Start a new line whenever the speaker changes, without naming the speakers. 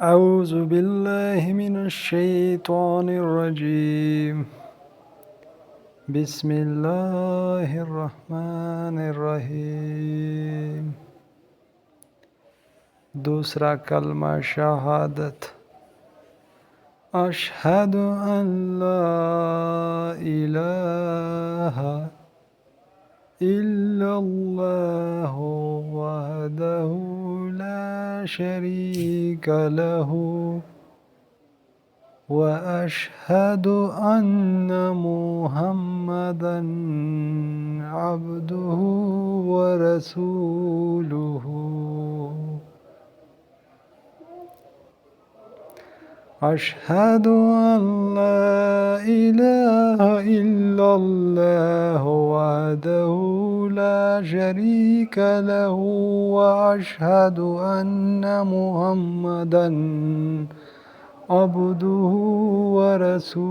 أعوذ بالله من الشيطان الرجيم. بسم الله الرحمن الرحيم. दूसरा कलमा शहादत। अशहदु अन ला इलाहा इल्लल्लाहु वहदहु ला शरीका लहु وأشهد أن محمدا عبده ورسوله. أشهد أن لا إله إلا الله وحده لا شريك له وأشهد أن محمدا عبده ورسوله.